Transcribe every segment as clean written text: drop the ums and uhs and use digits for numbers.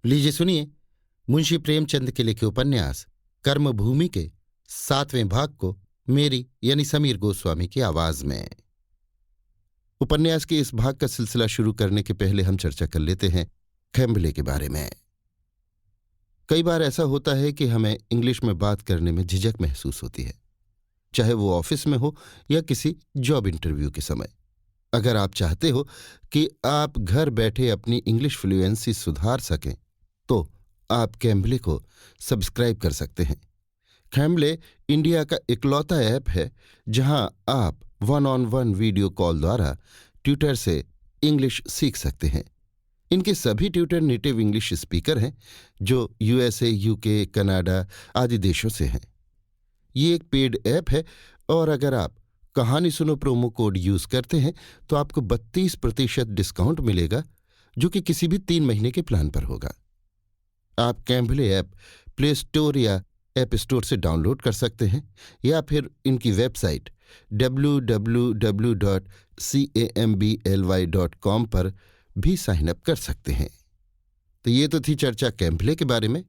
लीजिए सुनिए मुंशी प्रेमचंद के लिखे उपन्यास कर्मभूमि के 7वें भाग को मेरी यानी समीर गोस्वामी की आवाज में। उपन्यास के इस भाग का सिलसिला शुरू करने के पहले हम चर्चा कर लेते हैं खैम्बले के बारे में। कई बार ऐसा होता है कि हमें इंग्लिश में बात करने में झिझक महसूस होती है, चाहे वो ऑफिस में हो या किसी जॉब इंटरव्यू के समय। अगर आप चाहते हो कि आप घर बैठे अपनी इंग्लिश फ्लुएंसी सुधार सकें तो आप कैम्बले को सब्सक्राइब कर सकते हैं। कैम्बले इंडिया का इकलौता ऐप है जहां आप 1-on-1 वीडियो कॉल द्वारा ट्यूटर से इंग्लिश सीख सकते हैं। इनके सभी ट्यूटर नेटिव इंग्लिश स्पीकर हैं जो यूएसए, यूके, कनाडा आदि देशों से हैं। ये एक पेड ऐप है और अगर आप कहानी सुनो प्रोमो कोड यूज करते हैं तो आपको 32% डिस्काउंट मिलेगा, जो कि किसी भी 3 महीने के प्लान पर होगा। आप कैम्बले ऐप प्ले स्टोर या ऐप स्टोर से डाउनलोड कर सकते हैं या फिर इनकी वेबसाइट www.cambly.com पर भी साइन अप कर सकते हैं। तो ये तो थी चर्चा कैम्बले के बारे में।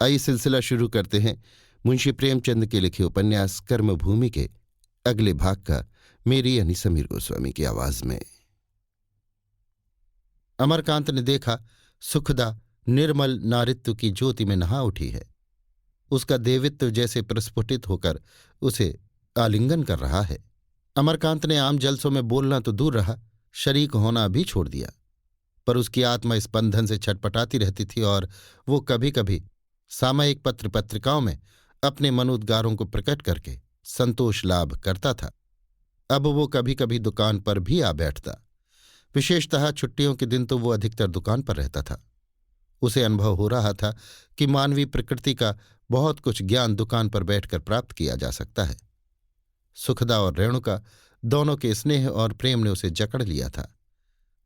आइए सिलसिला शुरू करते हैं मुंशी प्रेमचंद के लिखे उपन्यास कर्मभूमि के अगले भाग का, मेरी यानी समीर गोस्वामी की आवाज में। अमरकांत ने देखा सुखदा निर्मल नारित्व की ज्योति में नहा उठी है। उसका देवित्व जैसे प्रस्फुटित होकर उसे आलिंगन कर रहा है। अमरकांत ने आम जलसों में बोलना तो दूर रहा, शरीक होना भी छोड़ दिया, पर उसकी आत्मा इस बंधन से छटपटाती रहती थी और वो कभी कभी सामयिक पत्र पत्रिकाओं में अपने मनोद्गारों को प्रकट करके संतोष लाभ करता था। अब वो कभी कभी दुकान पर भी आ बैठता। विशेषतः छुट्टियों के दिन तो वो अधिकतर दुकान पर रहता था। उसे अनुभव हो रहा था कि मानवीय प्रकृति का बहुत कुछ ज्ञान दुकान पर बैठकर प्राप्त किया जा सकता है। सुखदा और रेणुका दोनों के स्नेह और प्रेम ने उसे जकड़ लिया था।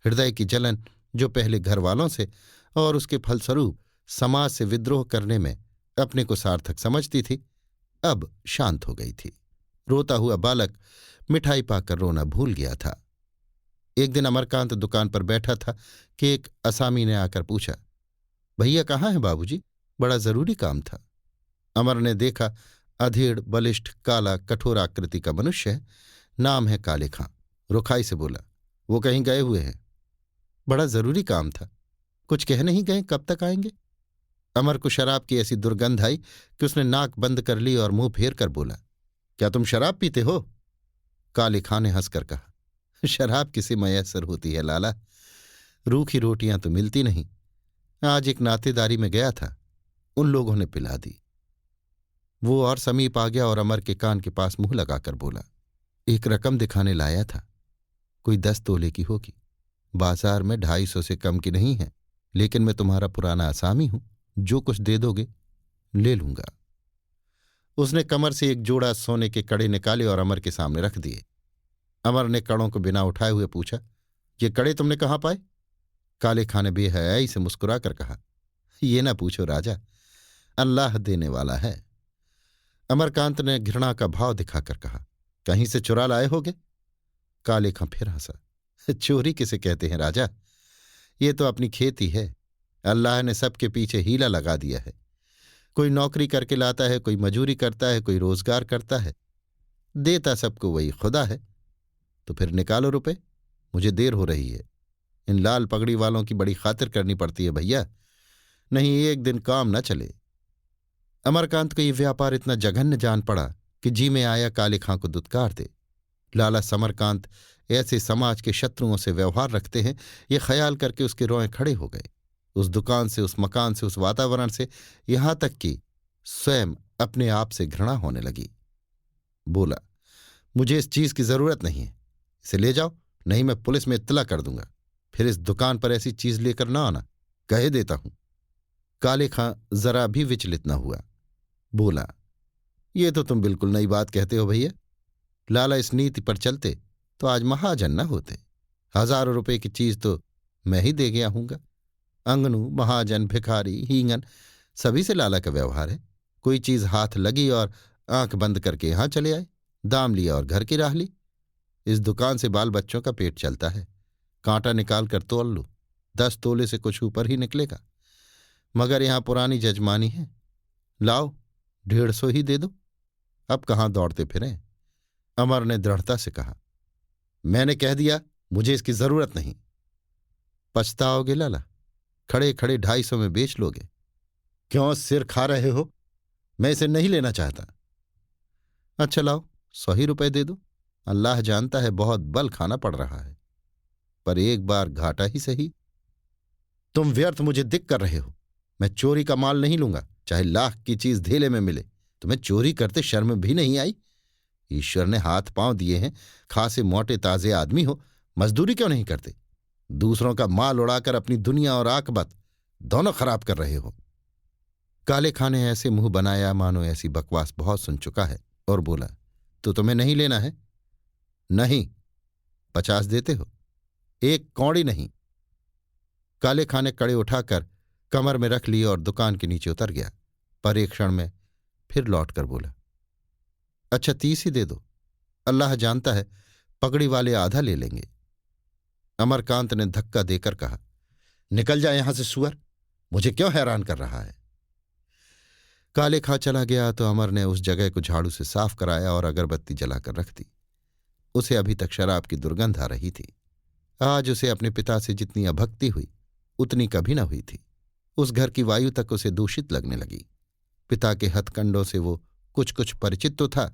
हृदय की जलन जो पहले घर वालों से और उसके फलस्वरूप समाज से विद्रोह करने में अपने को सार्थक समझती थी, अब शांत हो गई थी। रोता हुआ बालक मिठाई पाकर रोना भूल गया था। एक दिन अमरकांत दुकान पर बैठा था कि एक असामी ने आकर पूछा, भैया कहाँ हैं बाबूजी? बड़ा जरूरी काम था। अमर ने देखा अधेड़, बलिष्ठ, काला, कठोर आकृति का मनुष्य है। नाम है काले खां। रुखाई से बोला, वो कहीं गए हुए हैं। बड़ा जरूरी काम था। कुछ कह नहीं गए, कब तक आएंगे? अमर को शराब की ऐसी दुर्गंध आई कि उसने नाक बंद कर ली और मुंह फेर कर बोला, क्या तुम शराब पीते हो? काले खां ने हंसकर कहा, शराब किसे मयस्सर होती है लाला, रूखी रोटियां तो मिलती नहीं। आज एक नातेदारी में गया था, उन लोगों ने पिला दी। वो और समीप आ गया और अमर के कान के पास मुंह लगाकर बोला, एक रकम दिखाने लाया था, कोई 10 तोले की होगी। बाजार में 250 से कम की नहीं है, लेकिन मैं तुम्हारा पुराना असामी हूं, जो कुछ दे दोगे ले लूंगा। उसने कमर से एक जोड़ा सोने के कड़े निकाले और अमर के सामने रख दिए। अमर ने कड़ों को बिना उठाए हुए पूछा, ये कड़े तुमने कहाँ पाए? काले खां ने बेहयाई से मुस्कुराकर कहा, ये ना पूछो राजा, अल्लाह देने वाला है। अमरकांत ने घृणा का भाव दिखाकर कहा, कहीं से चुरा लाए होगे? काले खां फिर हंसा, चोरी किसे कहते हैं राजा, ये तो अपनी खेती है। अल्लाह ने सबके पीछे हीला लगा दिया है। कोई नौकरी करके लाता है, कोई मजूरी करता है, कोई रोजगार करता है, देता सबको वही खुदा है। तो फिर निकालो रुपए, मुझे देर हो रही है। इन लाल पगड़ी वालों की बड़ी खातिर करनी पड़ती है भैया, नहीं एक दिन काम न चले। अमरकांत को ये व्यापार इतना जघन्य जान पड़ा कि जी में आया काले खां को दुत्कार दे। लाला समरकांत ऐसे समाज के शत्रुओं से व्यवहार रखते हैं, ये ख्याल करके उसके रोए खड़े हो गए। उस दुकान से, उस मकान से, उस वातावरण से, यहां तक कि स्वयं अपने आप से घृणा होने लगी। बोला, मुझे इस चीज की जरूरत नहीं है, इसे ले जाओ, नहीं मैं पुलिस में इत्तला कर दूंगा। फिर इस दुकान पर ऐसी चीज लेकर ना आना, कहे देता हूं। काले खां जरा भी विचलित न हुआ। बोला, ये तो तुम बिल्कुल नई बात कहते हो भैया। लाला इस नीति पर चलते तो आज महाजन न होते। हजारों रुपए की चीज तो मैं ही दे गया हूंगा। अंगनू, महाजन, भिखारी, हींगन, सभी से लाला का व्यवहार है। कोई चीज हाथ लगी और आंख बंद करके यहां चले आए, दाम लिया और घर की राह ली। इस दुकान से बाल बच्चों का पेट चलता है। कांटा निकाल कर तोल लो, 10 तोले से कुछ ऊपर ही निकलेगा। मगर यहां पुरानी जजमानी है। लाओ, 150 ही दे दो, अब कहाँ दौड़ते फिरें। अमर ने दृढ़ता से कहा, मैंने कह दिया, मुझे इसकी जरूरत नहीं। पछताओगे लाला, खड़े खड़े 250 में बेच लोगे। क्यों सिर खा रहे हो? मैं इसे नहीं लेना चाहता। अच्छा लाओ, 100 ही रुपए दे दो। अल्लाह जानता है बहुत बल खाना पड़ रहा है, पर एक बार घाटा ही सही। तुम व्यर्थ मुझे दिक कर रहे हो। मैं चोरी का माल नहीं लूंगा, चाहे लाख की चीज धेले में मिले। तुम्हें चोरी करते शर्म भी नहीं आई? ईश्वर ने हाथ पांव दिए हैं, खासे मोटे ताजे आदमी हो, मजदूरी क्यों नहीं करते? दूसरों का माल उड़ाकर अपनी दुनिया और आकबत दोनों खराब कर रहे हो। काले खां ने ऐसे मुंह बनाया मानो ऐसी बकवास बहुत सुन चुका है, और बोला, तो तुम्हें नहीं लेना है? नहीं। 50 देते हो? एक कौड़ी नहीं। काले खां ने कड़े उठाकर कमर में रख लिए और दुकान के नीचे उतर गया, पर एक क्षण में फिर लौटकर बोला, अच्छा 30 ही दे दो। अल्लाह जानता है पगड़ी वाले आधा ले लेंगे। अमरकांत ने धक्का देकर कहा, निकल जा यहां से सुअर, मुझे क्यों हैरान कर रहा है। काले खां चला गया तो अमर ने उस जगह को झाड़ू से साफ कराया और अगरबत्ती जलाकर रख दी। उसे अभी तक शराब की दुर्गंध आ रही थी। आज उसे अपने पिता से जितनी अभक्ति हुई उतनी कभी न हुई थी। उस घर की वायु तक उसे दूषित लगने लगी। पिता के हथकंडों से वो कुछ कुछ परिचित तो था,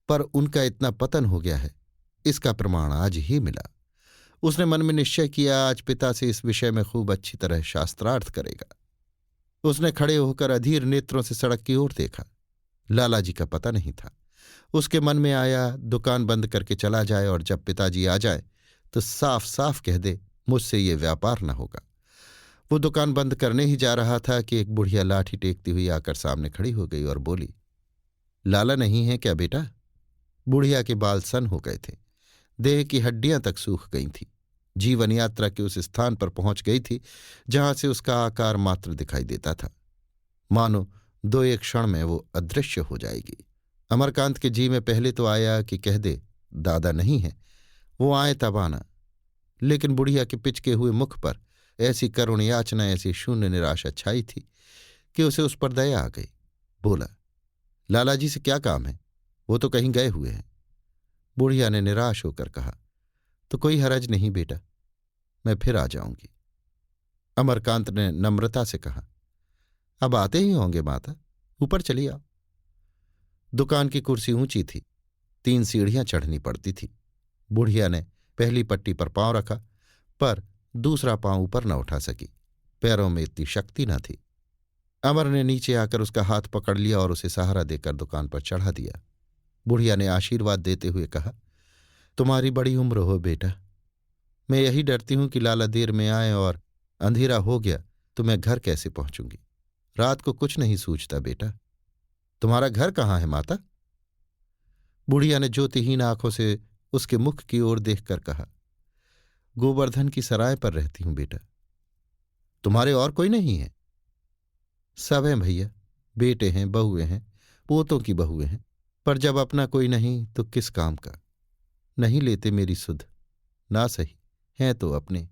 पर उनका इतना पतन हो गया है, इसका प्रमाण आज ही मिला। उसने मन में निश्चय किया, आज पिता से इस विषय में खूब अच्छी तरह शास्त्रार्थ करेगा। उसने खड़े होकर अधीर नेत्रों से सड़क की ओर देखा। लालाजी का पता नहीं था। उसके मन में आया दुकान बंद करके चला जाए और जब पिताजी आ जाए तो साफ साफ कह दे, मुझसे ये व्यापार न होगा। वो दुकान बंद करने ही जा रहा था कि एक बुढ़िया लाठी टेकती हुई आकर सामने खड़ी हो गई और बोली, लाला नहीं है क्या बेटा? बुढ़िया के बाल सन हो गए थे, देह की हड्डियां तक सूख गई थीं। जीवन यात्रा के उस स्थान पर पहुंच गई थी जहां से उसका आकार मात्र दिखाई देता था, मानो 2-1 क्षण में वो अदृश्य हो जाएगी। अमरकांत के जी में पहले तो आया कि कह दे दादा नहीं है, वो आए तब आना, लेकिन बुढ़िया के पिचके हुए मुख पर ऐसी करुण याचना, ऐसी शून्य निराशा छाई थी कि उसे उस पर दया आ गई। बोला, लालाजी से क्या काम है? वो तो कहीं गए हुए हैं। बुढ़िया ने निराश होकर कहा, तो कोई हरज नहीं बेटा, मैं फिर आ जाऊंगी। अमरकांत ने नम्रता से कहा, अब आते ही होंगे माता, ऊपर चली आओ। दुकान की कुर्सी ऊंची थी, 3 सीढ़ियां चढ़नी पड़ती थी। बुढ़िया ने पहली पट्टी पर पांव रखा, पर दूसरा पांव ऊपर न उठा सकी, पैरों में इतनी शक्ति न थी। अमर ने नीचे आकर उसका हाथ पकड़ लिया और उसे सहारा देकर दुकान पर चढ़ा दिया। बुढ़िया ने आशीर्वाद देते हुए कहा, तुम्हारी बड़ी उम्र हो बेटा। मैं यही डरती हूं कि लाला देर में आए और अंधेरा हो गया तो मैं घर कैसे पहुंचूंगी। रात को कुछ नहीं सूझता बेटा। तुम्हारा घर कहाँ है माता? बुढ़िया ने ज्योतिहीन आंखों से उसके मुख की ओर देखकर कहा, गोवर्धन की सराय पर रहती हूं बेटा। तुम्हारे और कोई नहीं है? सब हैं भैया, बेटे हैं, बहुएं हैं, पोतों की बहुएं हैं, पर जब अपना कोई नहीं तो किस काम का। नहीं लेते मेरी सुध, ना सही हैं तो अपने,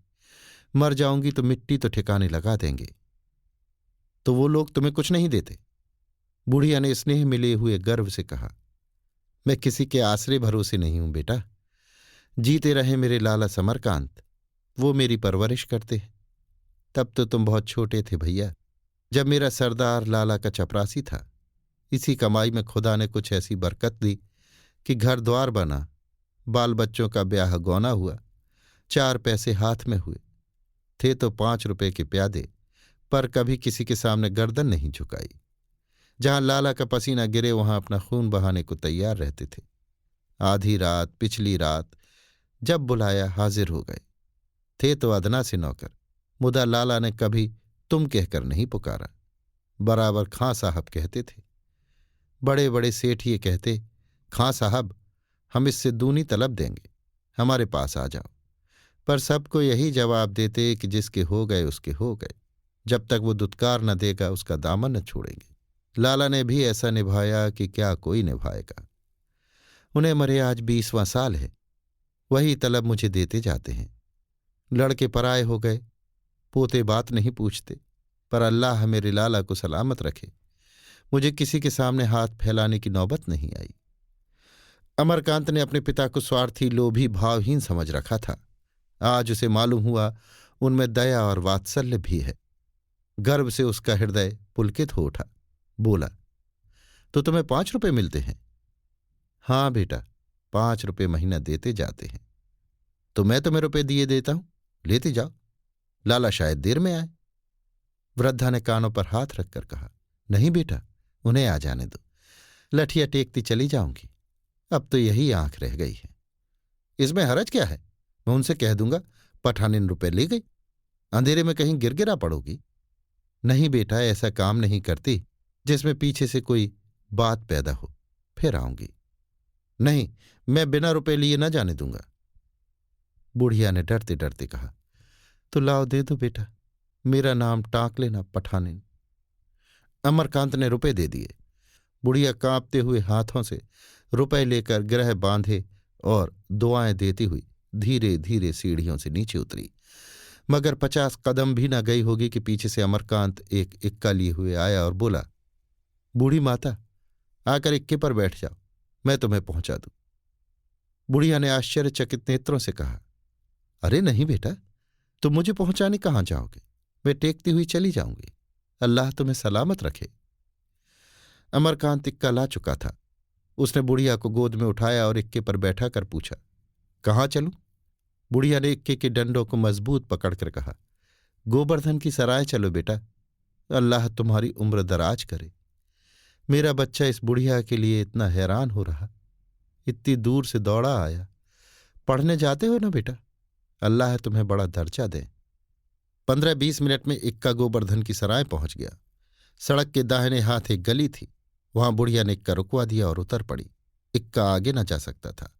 मर जाऊंगी तो मिट्टी तो ठिकाने लगा देंगे। तो वो लोग तुम्हें कुछ नहीं देते? बुढ़िया ने स्नेह मिले हुए गर्व से कहा, मैं किसी के आसरे भरोसे नहीं हूं बेटा। जीते रहे मेरे लाला समरकांत, वो मेरी परवरिश करते हैं। तब तो तुम बहुत छोटे थे भैया, जब मेरा सरदार लाला का चपरासी था। इसी कमाई में खुदा ने कुछ ऐसी बरकत दी कि घर द्वार बना, बाल बच्चों का ब्याह गौना हुआ, 4 पैसे हाथ में हुए। थे तो 5 रुपए के प्यादे, पर कभी किसी के सामने गर्दन नहीं झुकाई। जहां लाला का पसीना गिरे वहां अपना खून बहाने को तैयार रहते थे। आधी रात, पिछली रात, जब बुलाया हाजिर हो गए। थे तो अदना से नौकर, मुदा लाला ने कभी तुम कहकर नहीं पुकारा, बराबर खां साहब कहते थे। बड़े बड़े सेठ ये कहते, खां साहब हम इससे दूनी तलब देंगे, हमारे पास आ जाओ। पर सबको यही जवाब देते कि जिसके हो गए उसके हो गए, जब तक वो दुत्कार न देगा उसका दामन न छोड़ेंगे। लाला ने भी ऐसा निभाया कि क्या कोई निभाएगा। उन्हें मरे आज 20वां साल है, वही तलब मुझे देते जाते हैं। लड़के पराए हो गए, पोते बात नहीं पूछते। पर अल्लाह मेरे लाला को सलामत रखे, मुझे किसी के सामने हाथ फैलाने की नौबत नहीं आई। अमरकांत ने अपने पिता को स्वार्थी, लोभी, भावहीन समझ रखा था। आज उसे मालूम हुआ उनमें दया और वात्सल्य भी है। गर्व से उसका हृदय पुलकित हो उठा। बोला, तो तुम्हें 5 रुपए मिलते हैं? हाँ बेटा, 5 रुपए महीना देते जाते हैं। तो मैं तुम्हें रुपए दिए देता हूं, लेते जाओ, लाला शायद देर में आए। वृद्धा ने कानों पर हाथ रखकर कहा, नहीं बेटा, उन्हें आ जाने दो, लठिया टेकती चली जाऊंगी, अब तो यही आंख रह गई है। इसमें हरज क्या है? मैं उनसे कह दूंगा पठानिन रुपए ले गई, अंधेरे में कहीं गिरगिरा पड़ोगी। नहीं बेटा, ऐसा काम नहीं करती जिसमें पीछे से कोई बात पैदा हो, फिर आऊंगी। नहीं, मैं बिना रुपए लिए न जाने दूंगा। बुढ़िया ने डरते डरते कहा, तो लाओ दे दो बेटा, मेरा नाम टाँक लेना पठानिन। अमरकांत ने रुपए दे दिए। बुढ़िया कांपते हुए हाथों से रुपए लेकर ग्रह बांधे और दुआएं देती हुई धीरे धीरे सीढ़ियों से नीचे उतरी। मगर 50 कदम भी न गई होगी कि पीछे से अमरकांत एक इक्का लिए हुए आया और बोला, बूढ़ी माता, आकर इक्के पर बैठ जाओ, मैं तुम्हें पहुंचा दूं। बुढ़िया ने आश्चर्यचकित नेत्रों से कहा, अरे नहीं बेटा, तुम मुझे पहुंचाने कहाँ जाओगे? मैं टेकती हुई चली जाऊंगी, अल्लाह तुम्हें सलामत रखे। अमरकांत इक्का ला चुका था। उसने बुढ़िया को गोद में उठाया और इक्के पर बैठा कर पूछा, कहाँ चलूं? बुढ़िया ने इक्के के डंडों को मजबूत पकड़कर कहा, गोवर्धन की सराय चलो बेटा, अल्लाह तुम्हारी उम्र दराज करे। मेरा बच्चा इस बुढ़िया के लिए इतना हैरान हो रहा, इतनी दूर से दौड़ा आया। पढ़ने जाते हो ना बेटा, अल्लाह तुम्हें बड़ा दर्जा दे। 15-20 मिनट में इक्का गोवर्धन की सराय पहुंच गया। सड़क के दाहिने हाथ एक गली थी, वहां बुढ़िया ने इक्का रुकवा दिया और उतर पड़ी। इक्का आगे न जा सकता था।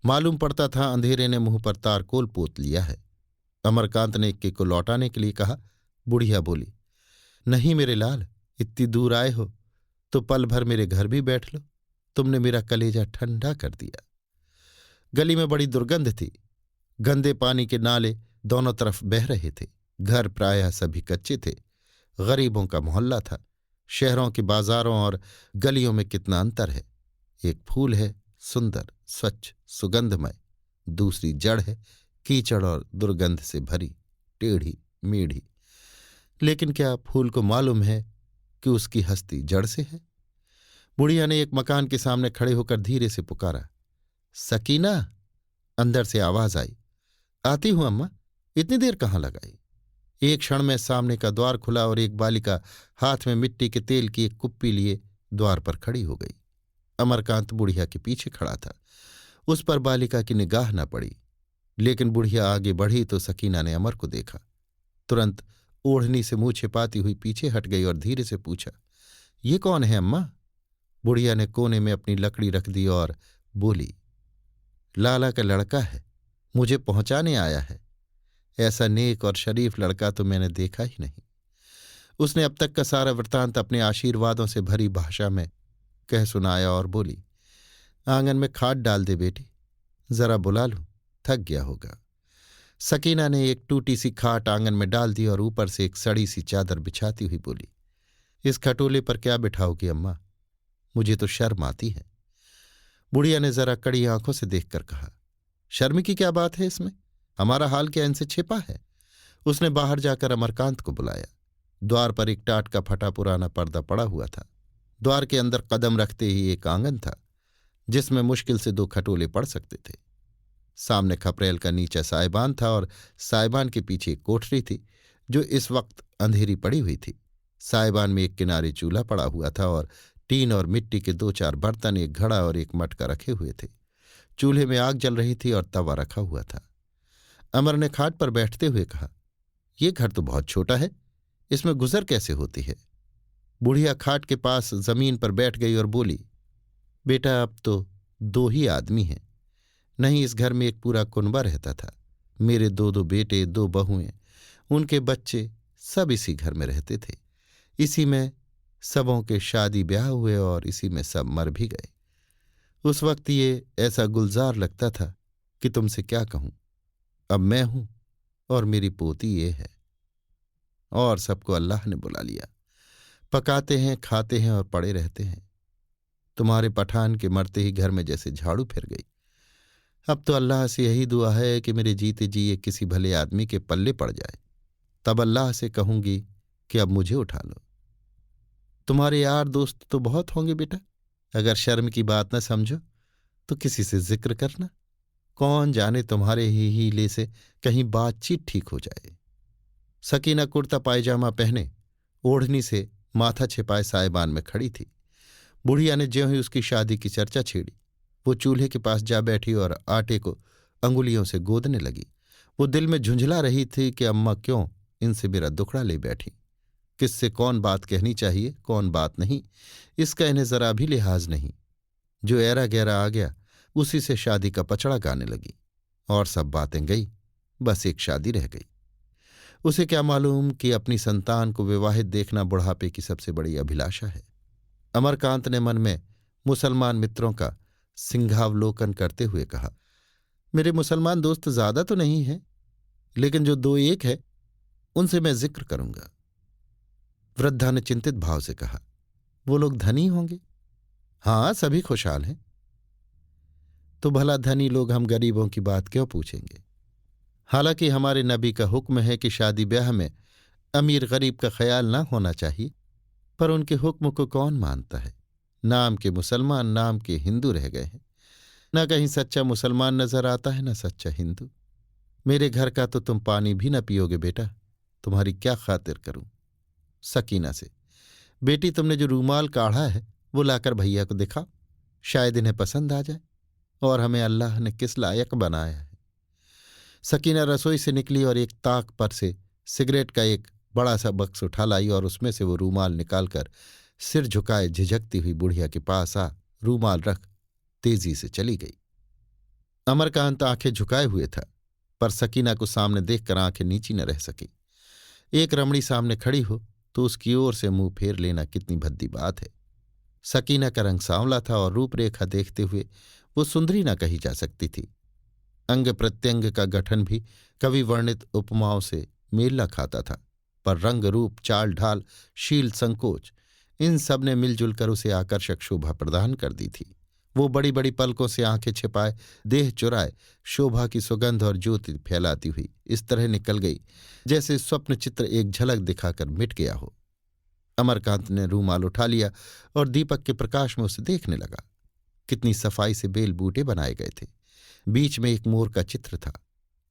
मालूम पड़ता था अंधेरे ने मुंह पर तारकोल पोत लिया है। अमरकांत ने इक्के को लौटाने के लिए कहा। बुढ़िया बोली, नहीं मेरे लाल, इतनी दूर आए हो तो पल भर मेरे घर भी बैठ लो, तुमने मेरा कलेजा ठंडा कर दिया। गली में बड़ी दुर्गंध थी। गंदे पानी के नाले दोनों तरफ बह रहे थे। घर प्रायः सभी कच्चे थे। गरीबों का मोहल्ला था। शहरों के बाजारों और गलियों में कितना अंतर है। एक फूल है, सुंदर, स्वच्छ, सुगंधमय। दूसरी जड़ है, कीचड़ और दुर्गंध से भरी, टेढ़ी मेढ़ी। लेकिन क्या फूल को मालूम है कि उसकी हस्ती जड़ से है? बुढ़िया ने एक मकान के सामने खड़े होकर धीरे से पुकारा, सकीना। अंदर से आवाज आई, आती हूं अम्मा, इतनी देर कहाँ लगाई? एक क्षण में सामने का द्वार खुला और एक बालिका हाथ में मिट्टी के तेल की एक कुप्पी लिए द्वार पर खड़ी हो गई। अमरकांत बुढ़िया के पीछे खड़ा था। उस पर बालिका की निगाह न पड़ी, लेकिन बुढ़िया आगे बढ़ी तो सकीना ने अमर को देखा। तुरंत ओढ़नी से मुंह छिपाती हुई पीछे हट गई और धीरे से पूछा, ये कौन है अम्मा? बुढ़िया ने कोने में अपनी लकड़ी रख दी और बोली, लाला का लड़का है, मुझे पहुंचाने आया है। ऐसा नेक और शरीफ लड़का तो मैंने देखा ही नहीं। उसने अब तक का सारा वृत्तांत अपने आशीर्वादों से भरी भाषा में कह सुनाया और बोली, आंगन में खाद डाल दे बेटी, जरा बुला लूं, थक गया होगा। सकीना ने एक टूटी सी खाट आंगन में डाल दी और ऊपर से एक सड़ी सी चादर बिछाती हुई बोली, इस खटोले पर क्या बिठाओगी अम्मा? मुझे तो शर्म आती है। बुढ़िया ने जरा कड़ी आंखों से देखकर कहा, शर्म की क्या बात है इसमें? हमारा हाल क्या इनसे छिपा है? उसने बाहर जाकर अमरकांत को बुलाया। द्वार पर एक टाट का फटा पुराना पर्दा पड़ा हुआ था। द्वार के अंदर कदम रखते ही एक आंगन था, जिसमें मुश्किल से 2 खटोले पड़ सकते थे। सामने खपरेल का नीचा साइबान था और साइबान के पीछे एक कोठरी थी, जो इस वक्त अंधेरी पड़ी हुई थी। साइबान में एक किनारे चूल्हा पड़ा हुआ था और टीन और मिट्टी के 2-4 बर्तन, एक घड़ा और एक मटका रखे हुए थे। चूल्हे में आग जल रही थी और तवा रखा हुआ था। अमर ने खाट पर बैठते हुए कहा, ये घर तो बहुत छोटा है, इसमें गुजर कैसे होती है? बुढ़िया खाट के पास जमीन पर बैठ गई और बोली, बेटा अब तो 2 ही आदमी हैं। नहीं, इस घर में एक पूरा कुनबा रहता था। मेरे 2 बेटे, 2 बहुएं, उनके बच्चे, सब इसी घर में रहते थे। इसी में सबों के शादी ब्याह हुए और इसी में सब मर भी गए। उस वक्त ये ऐसा गुलजार लगता था कि तुमसे क्या कहूं। अब मैं हूं और मेरी पोती ये है। और सबको अल्लाह ने बुला लिया। पकाते हैं, खाते हैं और पड़े रहते हैं। तुम्हारे पठान के मरते ही घर में जैसे झाड़ू फिर गई। अब तो अल्लाह से यही दुआ है कि मेरे जीते जी ये किसी भले आदमी के पल्ले पड़ जाए, तब अल्लाह से कहूंगी कि अब मुझे उठा लो। तुम्हारे यार दोस्त तो बहुत होंगे बेटा, अगर शर्म की बात न समझो तो किसी से जिक्र करना। कौन जाने तुम्हारे ही हीले से कहीं बातचीत ठीक हो जाए। सकीना कुर्ता पायजामा पहने, ओढ़नी से माथा छिपाए साइबान में खड़ी थी। बुढ़िया ने ज्यों ही उसकी शादी की चर्चा छेड़ी, वो चूल्हे के पास जा बैठी और आटे को अंगुलियों से गोदने लगी। वो दिल में झुंझला रही थी कि अम्मा क्यों इनसे मेरा दुखड़ा ले बैठी। किससे कौन बात कहनी चाहिए, कौन बात नहीं, इसका इन्हें जरा भी लिहाज नहीं। जो ऐरा गहरा आ गया उसी से शादी का पचड़ा गाने लगी। और सब बातें गई, बस एक शादी रह गई। उसे क्या मालूम कि अपनी संतान को विवाहित देखना बुढ़ापे की सबसे बड़ी अभिलाषा है। अमरकांत ने मन में मुसलमान मित्रों का सिंहावलोकन करते हुए कहा, मेरे मुसलमान दोस्त ज्यादा तो नहीं हैं, लेकिन जो दो एक है उनसे मैं जिक्र करूंगा। वृद्धा ने चिंतित भाव से कहा, वो लोग धनी होंगे? हाँ, सभी खुशहाल हैं। तो भला धनी लोग हम गरीबों की बात क्यों पूछेंगे? हालांकि हमारे नबी का हुक्म है कि शादी ब्याह में अमीर गरीब का ख्याल ना होना चाहिए, पर उनके हुक्म को कौन मानता है। नाम के मुसलमान नाम के हिंदू रह गए हैं। न कहीं सच्चा मुसलमान नजर आता है, न सच्चा हिंदू। मेरे घर का तो तुम पानी भी न पियोगे बेटा, तुम्हारी क्या खातिर करूं। सकीना से, बेटी तुमने जो रूमाल काढ़ा है वो लाकर भैया को दिखाओ, शायद इन्हें पसंद आ जाए, और हमें अल्लाह ने किस लायक बनाया है। सकीना रसोई से निकली और एक ताक पर से सिगरेट का एक बड़ा सा बक्स उठा लाई और उसमें से वो रूमाल निकालकर सिर झुकाए झिझकती हुई बुढ़िया के पास आ रूमाल रख तेजी से चली गई। अमरकांत आंखें झुकाए हुए था, पर सकीना को सामने देखकर आंखें नीची न रह सकी। एक रमणी सामने खड़ी हो तो उसकी ओर से मुंह फेर लेना कितनी भद्दी बात है। सकीना का रंग सांवला था और रूपरेखा देखते हुए वो सुंदरी न कही जा सकती थी। अंग प्रत्यंग का गठन भी कवि वर्णित उपमाओं से मेल न खाता था, पर रंग रूप चाल ढाल शील संकोच इन सब ने मिलजुल कर उसे आकर्षक शोभा प्रदान कर दी थी। वो बड़ी बड़ी पलकों से आंखें छिपाए, देह चुराए, शोभा की सुगंध और ज्योति फैलाती हुई इस तरह निकल गई जैसे स्वप्न चित्र एक झलक दिखाकर मिट गया हो। अमरकांत ने रूमाल उठा लिया और दीपक के प्रकाश में उसे देखने लगा। कितनी सफाई से बेल बूटे बनाए गए थे। बीच में एक मोर का चित्र था।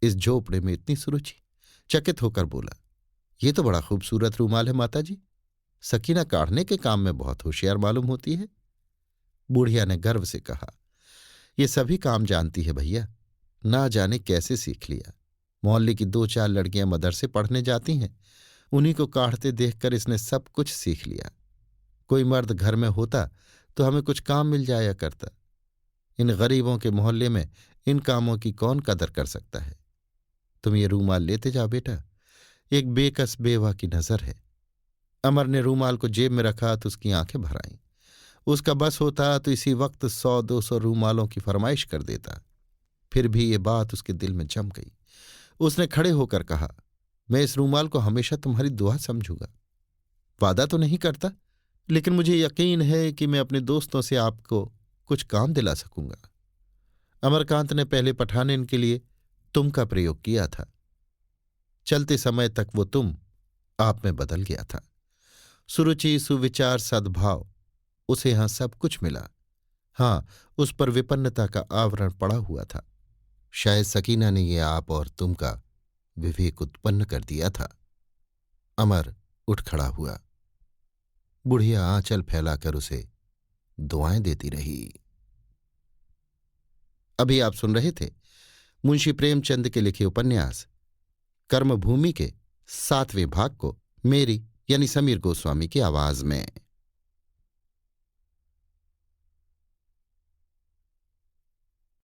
इस झोपड़े में इतनी सुरुचि। चकित होकर बोला, ये तो बड़ा खूबसूरत रूमाल है माताजी। सकीना काढ़ने के काम में बहुत होशियार मालूम होती है। बुढ़िया ने गर्व से कहा, ये सभी काम जानती है भैया, ना जाने कैसे सीख लिया। मोहल्ले की दो चार लड़कियां मदरसे पढ़ने जाती हैं, उन्हीं को काढ़ते देखकर इसने सब कुछ सीख लिया। कोई मर्द घर में होता तो हमें कुछ काम मिल जाया करता। इन गरीबों के मोहल्ले में इन कामों की कौन कदर कर सकता है। तुम ये रूमाल लेते जाओ बेटा, एक बेकस बेवा की नजर है। अमर ने रूमाल को जेब में रखा तो उसकी आंखें भर आईं। उसका बस होता तो इसी वक्त 100-200 रूमालों की फरमाइश कर देता। फिर भी ये बात उसके दिल में जम गई। उसने खड़े होकर कहा, मैं इस रूमाल को हमेशा तुम्हारी दुआ समझूंगा। वादा तो नहीं करता, लेकिन मुझे यकीन है कि मैं अपने दोस्तों से आपको कुछ काम दिला सकूंगा। अमरकांत ने पहले पठानेन के लिए तुम का प्रयोग किया था। चलते समय तक वो तुम आप में बदल गया था। सुरुचि, सुविचार, सद्भाव, उसे यहां सब कुछ मिला। हां, उस पर विपन्नता का आवरण पड़ा हुआ था। शायद सकीना ने ये आप और तुम का विवेक उत्पन्न कर दिया था। अमर उठ खड़ा हुआ। बुढ़िया आंचल फैलाकर उसे दुआएं देती रही। अभी आप सुन रहे थे मुंशी प्रेमचंद के लिखे उपन्यास कर्मभूमि के 7वें भाग को मेरी यानी समीर गोस्वामी की आवाज में।